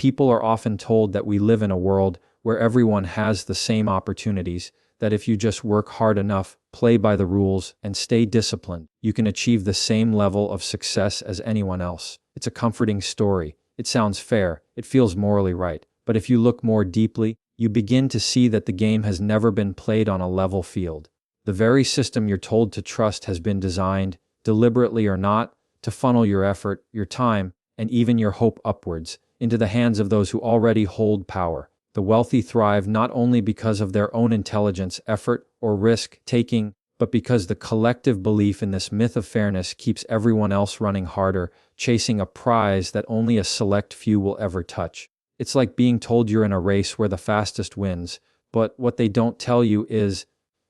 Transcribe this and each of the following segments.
People are often told that we live in a world where everyone has the same opportunities, that if you just work hard enough, play by the rules, and stay disciplined, you can achieve the same level of success as anyone else. It's a comforting story. It sounds fair. It feels morally right. But if you look more deeply, you begin to see that the game has never been played on a level field. The very system you're told to trust has been designed, deliberately or not, to funnel your effort, your time, and even your hope upwards, into the hands of those who already hold power. The wealthy thrive not only because of their own intelligence, effort, or risk-taking, but because the collective belief in this myth of fairness keeps everyone else running harder, chasing a prize that only a select few will ever touch. It's like being told you're in a race where the fastest wins, but what they don't tell you is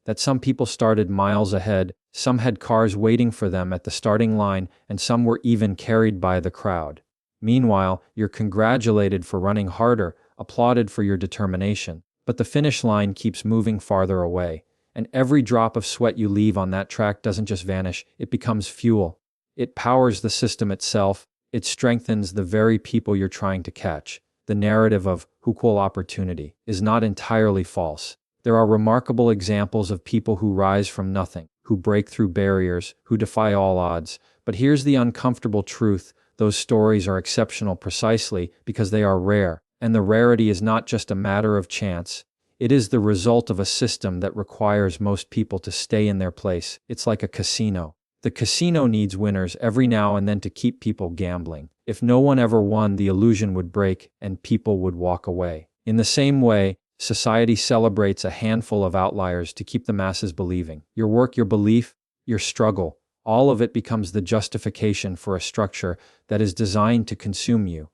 that some people started miles ahead, some had cars waiting for them at the starting line, and some were even carried by the crowd. Meanwhile, you're congratulated for running harder, applauded for your determination, but the finish line keeps moving farther away, and every drop of sweat you leave on that track doesn't just vanish, it becomes fuel. It powers the system itself, it strengthens the very people you're trying to catch. The narrative of equal opportunity is not entirely false. There are remarkable examples of people who rise from nothing, who break through barriers, who defy all odds. But here's the uncomfortable truth: those stories are exceptional precisely because they are rare, and the rarity is not just a matter of chance. It is the result of a system that requires most people to stay in their place. It's like a casino. The casino needs winners every now and then to keep people gambling. If no one ever won, the illusion would break and people would walk away. In the same way, society celebrates a handful of outliers to keep the masses believing. Your work, your belief, your struggle, all of it becomes the justification for a structure that is designed to consume you.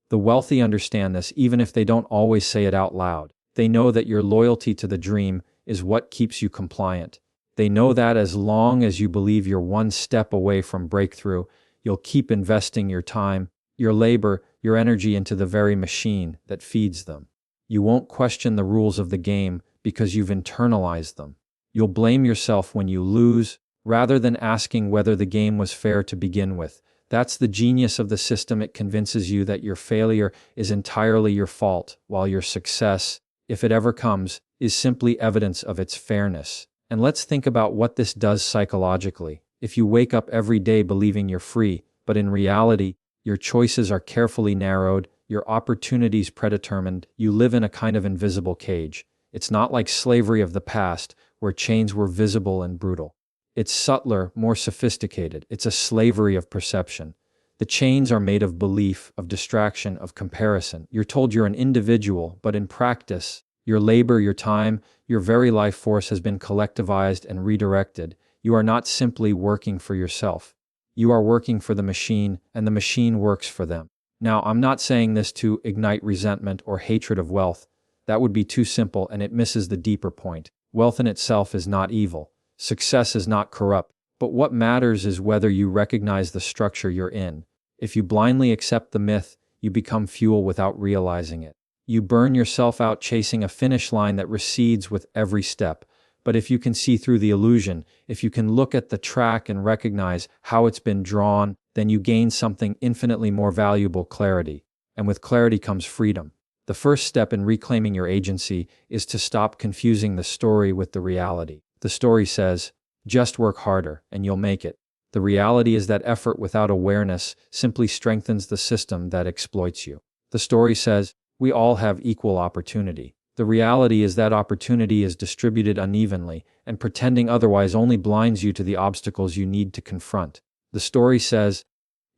The wealthy understand this even if they don't always say it out loud. They know that your loyalty to the dream is what keeps you compliant. They know that as long as you believe you're one step away from breakthrough, you'll keep investing your time, your labor, your energy into the very machine that feeds them. You won't question the rules of the game because you've internalized them. You'll blame yourself when you lose, rather than asking whether the game was fair to begin with. That's the genius of the system. It convinces you that your failure is entirely your fault, while your success, if it ever comes, is simply evidence of its fairness. And let's think about what this does psychologically. If you wake up every day believing you're free, but in reality, your choices are carefully narrowed, your opportunities predetermined, you live in a kind of invisible cage. It's not like slavery of the past, where chains were visible and brutal. It's subtler, more sophisticated. It's a slavery of perception. The chains are made of belief, of distraction, of comparison. You're told you're an individual, but in practice, your labor, your time, your very life force has been collectivized and redirected. You are not simply working for yourself. You are working for the machine, and the machine works for them. Now, I'm not saying this to ignite resentment or hatred of wealth. That would be too simple, and it misses the deeper point. Wealth in itself is not evil. Success is not corrupt. But what matters is whether you recognize the structure you're in. If you blindly accept the myth, you become fuel without realizing it. You burn yourself out chasing a finish line that recedes with every step. But if you can see through the illusion, if you can look at the track and recognize how it's been drawn, then you gain something infinitely more valuable: clarity. And with clarity comes freedom. The first step in reclaiming your agency is to stop confusing the story with the reality. The story says, just work harder and you'll make it. The reality is that effort without awareness simply strengthens the system that exploits you. The story says, we all have equal opportunity. The reality is that opportunity is distributed unevenly, and pretending otherwise only blinds you to the obstacles you need to confront. The story says,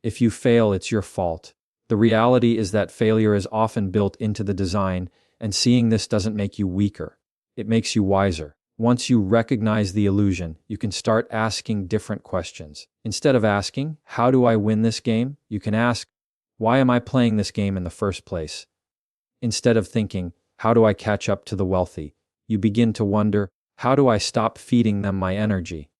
if you fail, it's your fault. The reality is that failure is often built into the design, and seeing this doesn't make you weaker. It makes you wiser. Once you recognize the illusion, you can start asking different questions. Instead of asking, how do I win this game? You can ask, why am I playing this game in the first place? Instead of thinking, how do I catch up to the wealthy? You begin to wonder, how do I stop feeding them my energy?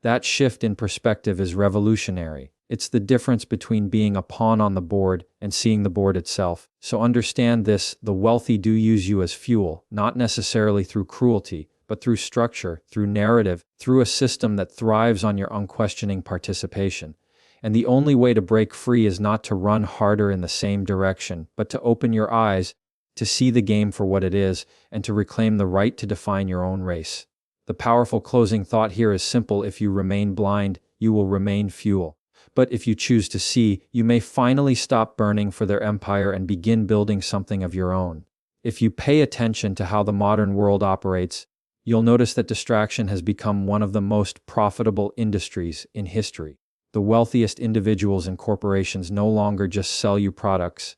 That shift in perspective is revolutionary. It's the difference between being a pawn on the board and seeing the board itself. So understand this: the wealthy do use you as fuel, not necessarily through cruelty, but through structure, through narrative, through a system that thrives on your unquestioning participation. And the only way to break free is not to run harder in the same direction, but to open your eyes, to see the game for what it is, and to reclaim the right to define your own race. The powerful closing thought here is simple: if you remain blind, you will remain fuel. But if you choose to see, you may finally stop burning for their empire and begin building something of your own. If you pay attention to how the modern world operates, you'll notice that distraction has become one of the most profitable industries in history. The wealthiest individuals and corporations no longer just sell you products.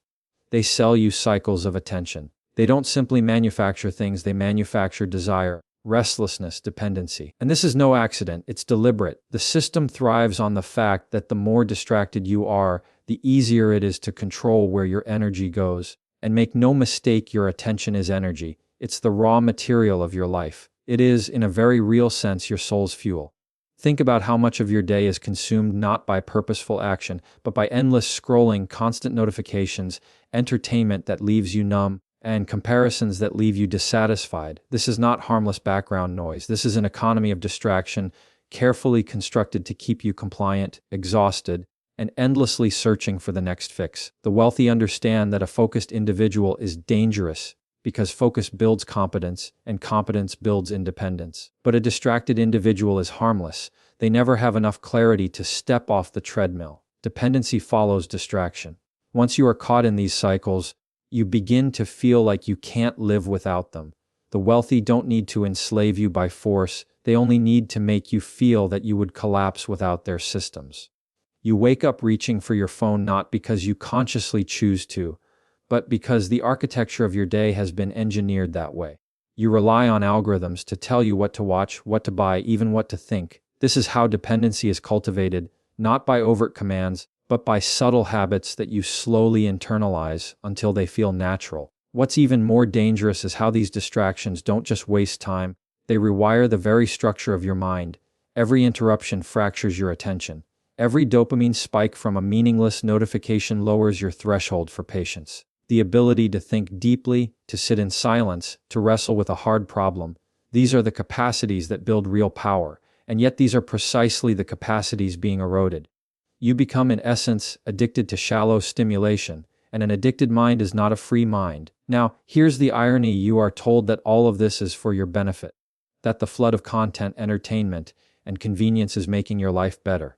They sell you cycles of attention. They don't simply manufacture things, they manufacture desire, restlessness, dependency. And this is no accident, it's deliberate. The system thrives on the fact that the more distracted you are, the easier it is to control where your energy goes. And make no mistake, your attention is energy. It's the raw material of your life. It is, in a very real sense, your soul's fuel. Think about how much of your day is consumed not by purposeful action, but by endless scrolling, constant notifications, entertainment that leaves you numb, and comparisons that leave you dissatisfied. This is not harmless background noise. This is an economy of distraction, carefully constructed to keep you compliant, exhausted, and endlessly searching for the next fix. The wealthy understand that a focused individual is dangerous because focus builds competence, and competence builds independence. But a distracted individual is harmless. They never have enough clarity to step off the treadmill. Dependency follows distraction. Once you are caught in these cycles, you begin to feel like you can't live without them. The wealthy don't need to enslave you by force. They only need to make you feel that you would collapse without their systems. You wake up reaching for your phone not because you consciously choose to, but because the architecture of your day has been engineered that way. You rely on algorithms to tell you what to watch, what to buy, even what to think. This is how dependency is cultivated, not by overt commands, but by subtle habits that you slowly internalize until they feel natural. What's even more dangerous is how these distractions don't just waste time, they rewire the very structure of your mind. Every interruption fractures your attention. Every dopamine spike from a meaningless notification lowers your threshold for patience. The ability to think deeply, to sit in silence, to wrestle with a hard problem. These are the capacities that build real power, and yet these are precisely the capacities being eroded. You become, in essence, addicted to shallow stimulation, and an addicted mind is not a free mind. Now, here's the irony: you are told that all of this is for your benefit, that the flood of content, entertainment, and convenience is making your life better.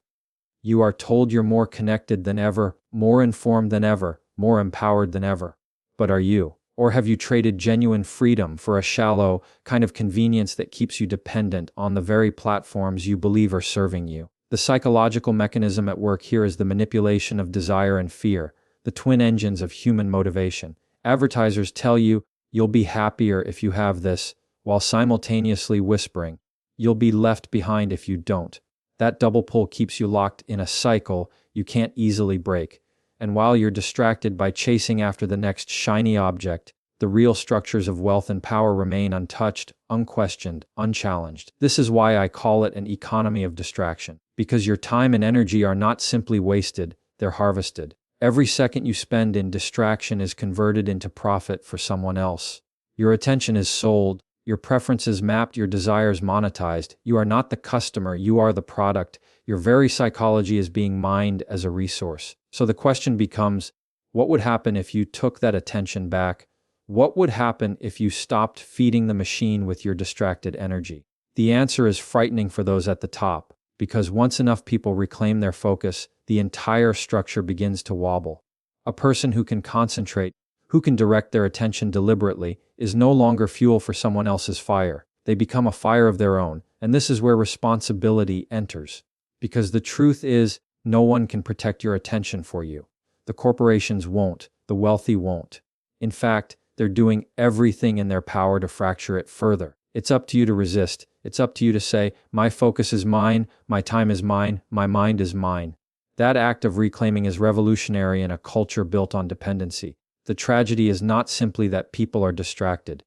You are told you're more connected than ever, more informed than ever, more empowered than ever. But are you? Or have you traded genuine freedom for a shallow kind of convenience that keeps you dependent on the very platforms you believe are serving you? The psychological mechanism at work here is the manipulation of desire and fear, the twin engines of human motivation. Advertisers tell you, you'll be happier if you have this, while simultaneously whispering, you'll be left behind if you don't. That double pull keeps you locked in a cycle you can't easily break. And while you're distracted by chasing after the next shiny object, the real structures of wealth and power remain untouched, unquestioned, unchallenged. This is why I call it an economy of distraction. Because your time and energy are not simply wasted, they're harvested. Every second you spend in distraction is converted into profit for someone else. Your attention is sold, your preferences mapped, your desires monetized. You are not the customer, you are the product. Your very psychology is being mined as a resource. So the question becomes, what would happen if you took that attention back? What would happen if you stopped feeding the machine with your distracted energy? The answer is frightening for those at the top, because once enough people reclaim their focus, the entire structure begins to wobble. A person who can concentrate, who can direct their attention deliberately, is no longer fuel for someone else's fire. They become a fire of their own, and this is where responsibility enters. Because the truth is, no one can protect your attention for you. The corporations won't, the wealthy won't. In fact, they're doing everything in their power to fracture it further. It's up to you to resist. It's up to you to say, my focus is mine, my time is mine, my mind is mine. That act of reclaiming is revolutionary in a culture built on dependency. The tragedy is not simply that people are distracted.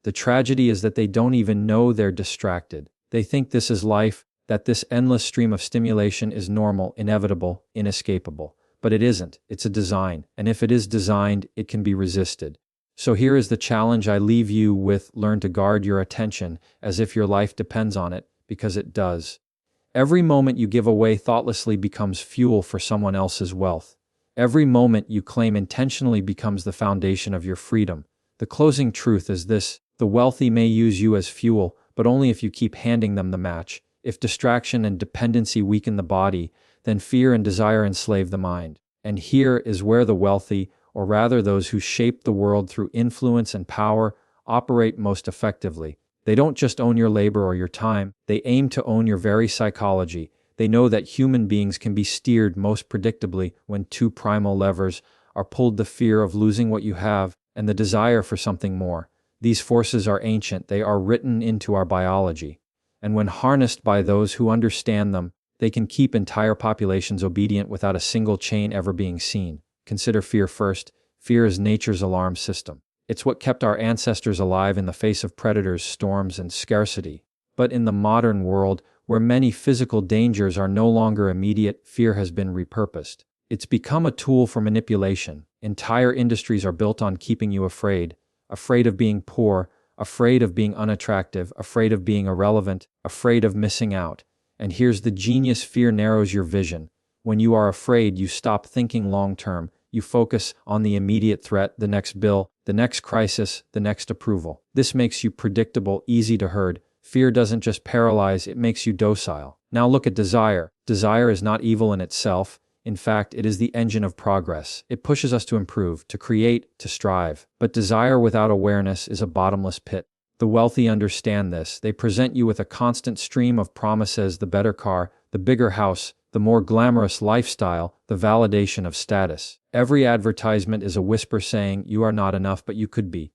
The tragedy is that they don't even know they're distracted. They think this is life, that this endless stream of stimulation is normal, inevitable, inescapable. But it isn't. It's a design. And if it is designed, it can be resisted. So here is the challenge I leave you with: learn to guard your attention as if your life depends on it, because it does. Every moment you give away thoughtlessly becomes fuel for someone else's wealth. Every moment you claim intentionally becomes the foundation of your freedom. The closing truth is this: the wealthy may use you as fuel, but only if you keep handing them the match. If distraction and dependency weaken the body, then fear and desire enslave the mind. And here is where the wealthy, or rather those who shape the world through influence and power, operate most effectively. They don't just own your labor or your time, they aim to own your very psychology. They know that human beings can be steered most predictably when two primal levers are pulled: the fear of losing what you have and the desire for something more. These forces are ancient, they are written into our biology. And when harnessed by those who understand them, they can keep entire populations obedient without a single chain ever being seen. Consider fear first. Fear is nature's alarm system. It's what kept our ancestors alive in the face of predators, storms, and scarcity. But in the modern world, where many physical dangers are no longer immediate, fear has been repurposed. It's become a tool for manipulation. Entire industries are built on keeping you afraid. Afraid of being poor, afraid of being unattractive, afraid of being irrelevant, afraid of missing out. And here's the genius: fear narrows your vision. When you are afraid, you stop thinking long term. You focus on the immediate threat, the next bill, the next crisis, the next approval. This makes you predictable, easy to herd. Fear doesn't just paralyze, it makes you docile. Now look at desire. Desire is not evil in itself. In fact, it is the engine of progress. It pushes us to improve, to create, to strive. But desire without awareness is a bottomless pit. The wealthy understand this. They present you with a constant stream of promises: the better car, the bigger house, the more glamorous lifestyle, the validation of status. Every advertisement is a whisper saying, you are not enough, but you could be.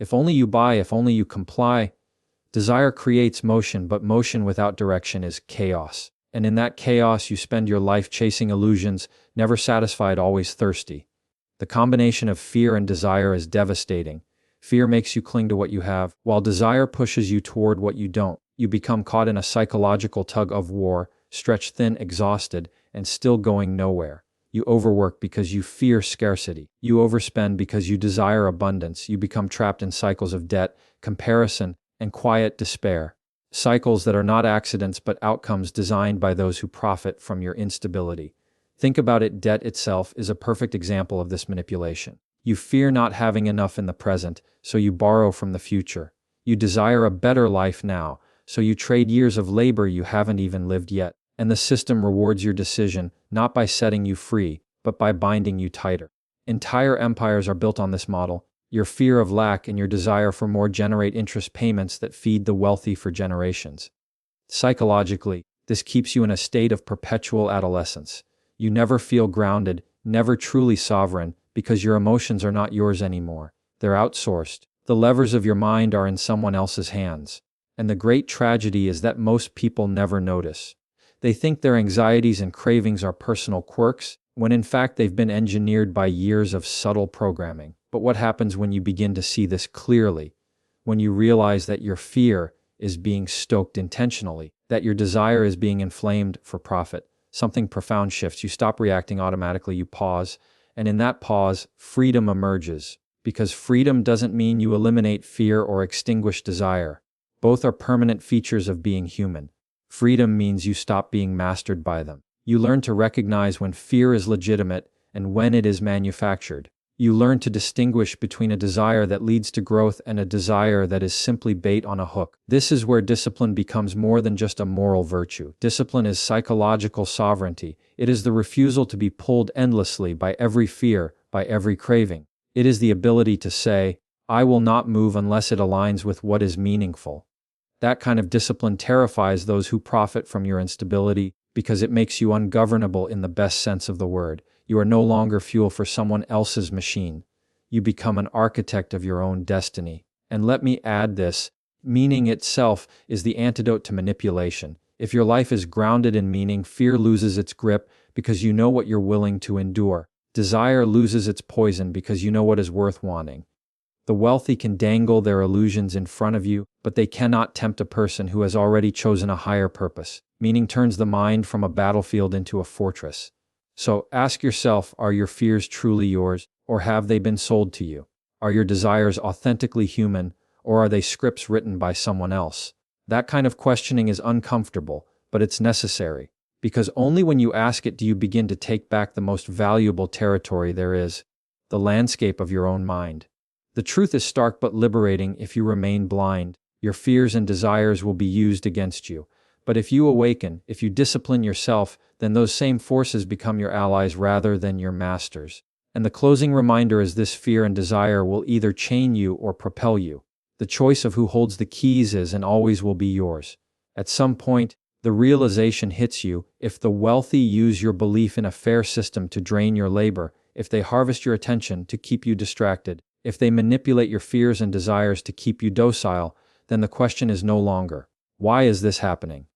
If only you buy, if only you comply. Desire creates motion, but motion without direction is chaos. And in that chaos, you spend your life chasing illusions, never satisfied, always thirsty. The combination of fear and desire is devastating. Fear makes you cling to what you have, while desire pushes you toward what you don't. You become caught in a psychological tug of war, stretched thin, exhausted, and still going nowhere. You overwork because you fear scarcity. You overspend because you desire abundance. You become trapped in cycles of debt, comparison, and quiet despair. Cycles that are not accidents but outcomes designed by those who profit from your instability. Think about it: debt itself is a perfect example of this manipulation. You fear not having enough in the present, so you borrow from the future. You desire a better life now, so you trade years of labor you haven't even lived yet. And the system rewards your decision, not by setting you free, but by binding you tighter. Entire empires are built on this model. Your fear of lack and your desire for more generate interest payments that feed the wealthy for generations. Psychologically, this keeps you in a state of perpetual adolescence. You never feel grounded, never truly sovereign, because your emotions are not yours anymore. They're outsourced. The levers of your mind are in someone else's hands. And the great tragedy is that most people never notice. They think their anxieties and cravings are personal quirks, when in fact they've been engineered by years of subtle programming. But what happens when you begin to see this clearly? When you realize that your fear is being stoked intentionally, that your desire is being inflamed for profit, something profound shifts. You stop reacting automatically, you pause, and in that pause, freedom emerges. Because freedom doesn't mean you eliminate fear or extinguish desire. Both are permanent features of being human. Freedom means you stop being mastered by them. You learn to recognize when fear is legitimate and when it is manufactured. You learn to distinguish between a desire that leads to growth and a desire that is simply bait on a hook. This is where discipline becomes more than just a moral virtue. Discipline is psychological sovereignty. It is the refusal to be pulled endlessly by every fear, by every craving. It is the ability to say, I will not move unless it aligns with what is meaningful. That kind of discipline terrifies those who profit from your instability because it makes you ungovernable in the best sense of the word. You are no longer fuel for someone else's machine. You become an architect of your own destiny. And let me add this: meaning itself is the antidote to manipulation. If your life is grounded in meaning, fear loses its grip because you know what you're willing to endure. Desire loses its poison because you know what is worth wanting. The wealthy can dangle their illusions in front of you, but they cannot tempt a person who has already chosen a higher purpose. Meaning turns the mind from a battlefield into a fortress. So ask yourself, are your fears truly yours, or have they been sold to you? Are your desires authentically human, or are they scripts written by someone else? That kind of questioning is uncomfortable, but it's necessary. Because only when you ask it do you begin to take back the most valuable territory there is, the landscape of your own mind. The truth is stark but liberating. If you remain blind, your fears and desires will be used against you. But if you awaken, if you discipline yourself, then those same forces become your allies rather than your masters. And the closing reminder is this: fear and desire will either chain you or propel you. The choice of who holds the keys is and always will be yours. At some point, the realization hits you: if the wealthy use your belief in a fair system to drain your labor, if they harvest your attention to keep you distracted, if they manipulate your fears and desires to keep you docile, then the question is no longer, why is this happening?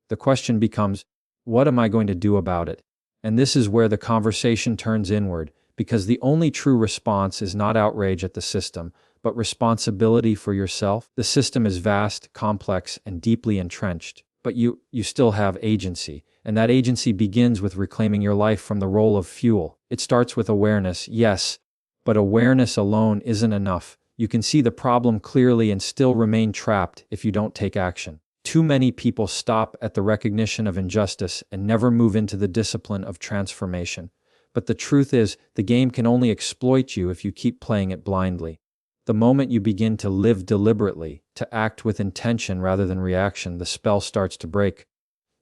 The question becomes, what am I going to do about it? And this is where the conversation turns inward, because the only true response is not outrage at the system, but responsibility for yourself. The system is vast, complex, and deeply entrenched, but you still have agency. And that agency begins with reclaiming your life from the role of fuel. It starts with awareness, yes, but awareness alone isn't enough. You can see the problem clearly and still remain trapped if you don't take action. Too many people stop at the recognition of injustice and never move into the discipline of transformation. But the truth is, the game can only exploit you if you keep playing it blindly. The moment you begin to live deliberately, to act with intention rather than reaction, the spell starts to break.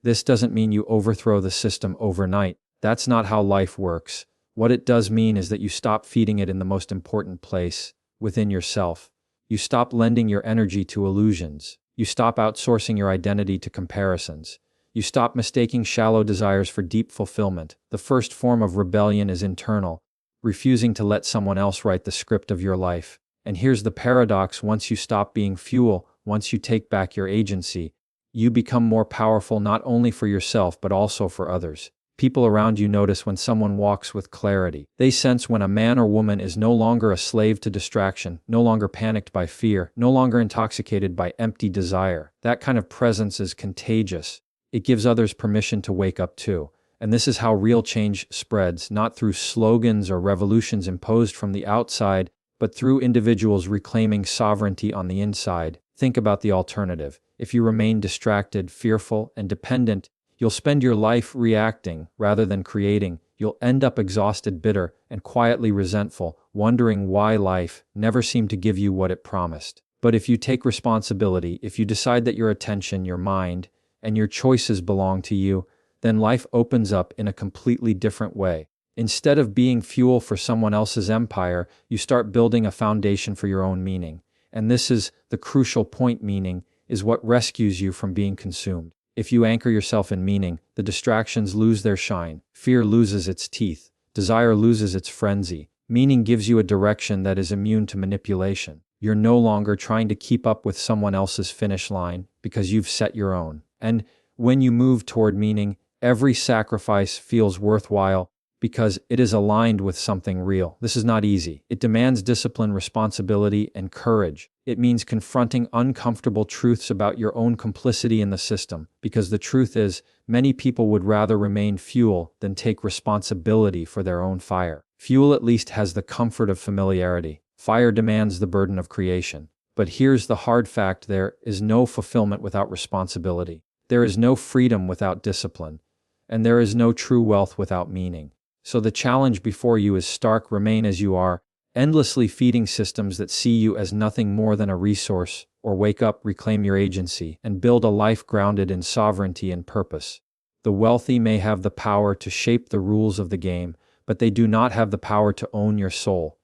This doesn't mean you overthrow the system overnight. That's not how life works. What it does mean is that you stop feeding it in the most important place, within yourself. You stop lending your energy to illusions. You stop outsourcing your identity to comparisons. You stop mistaking shallow desires for deep fulfillment. The first form of rebellion is internal, refusing to let someone else write the script of your life. And here's the paradox: once you stop being fuel, once you take back your agency, you become more powerful not only for yourself but also for others. People around you notice when someone walks with clarity. They sense when a man or woman is no longer a slave to distraction, no longer panicked by fear, no longer intoxicated by empty desire. That kind of presence is contagious. It gives others permission to wake up too. And this is how real change spreads, not through slogans or revolutions imposed from the outside, but through individuals reclaiming sovereignty on the inside. Think about the alternative. If you remain distracted, fearful, and dependent, you'll spend your life reacting rather than creating. You'll end up exhausted, bitter, and quietly resentful, wondering why life never seemed to give you what it promised. But if you take responsibility, if you decide that your attention, your mind, and your choices belong to you, then life opens up in a completely different way. Instead of being fuel for someone else's empire, you start building a foundation for your own meaning. And this is the crucial point: meaning is what rescues you from being consumed. If you anchor yourself in meaning, the distractions lose their shine, fear loses its teeth, desire loses its frenzy. Meaning gives you a direction that is immune to manipulation. You're no longer trying to keep up with someone else's finish line because you've set your own. And when you move toward meaning, every sacrifice feels worthwhile because it is aligned with something real. This is not easy. It demands discipline, responsibility, and courage. It means confronting uncomfortable truths about your own complicity in the system, because the truth is, many people would rather remain fuel than take responsibility for their own fire. Fuel at least has the comfort of familiarity. Fire demands the burden of creation. But here's the hard fact: there is no fulfillment without responsibility. There is no freedom without discipline. And there is no true wealth without meaning. So the challenge before you is stark: remain as you are, endlessly feeding systems that see you as nothing more than a resource, or wake up, reclaim your agency, and build a life grounded in sovereignty and purpose. The wealthy may have the power to shape the rules of the game, but they do not have the power to own your soul,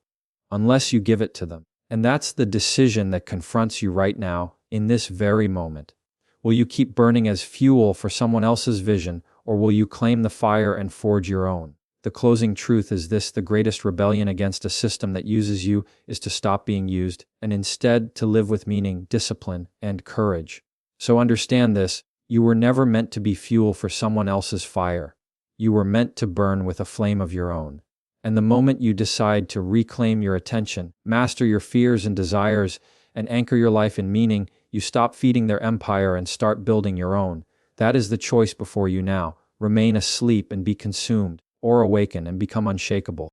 unless you give it to them. And that's the decision that confronts you right now, in this very moment. Will you keep burning as fuel for someone else's vision, or will you claim the fire and forge your own? The closing truth is this: the greatest rebellion against a system that uses you is to stop being used, and instead to live with meaning, discipline, and courage. So understand this: you were never meant to be fuel for someone else's fire. You were meant to burn with a flame of your own. And the moment you decide to reclaim your attention, master your fears and desires, and anchor your life in meaning, you stop feeding their empire and start building your own. That is the choice before you now. Remain asleep and be consumed, or awaken and become unshakable.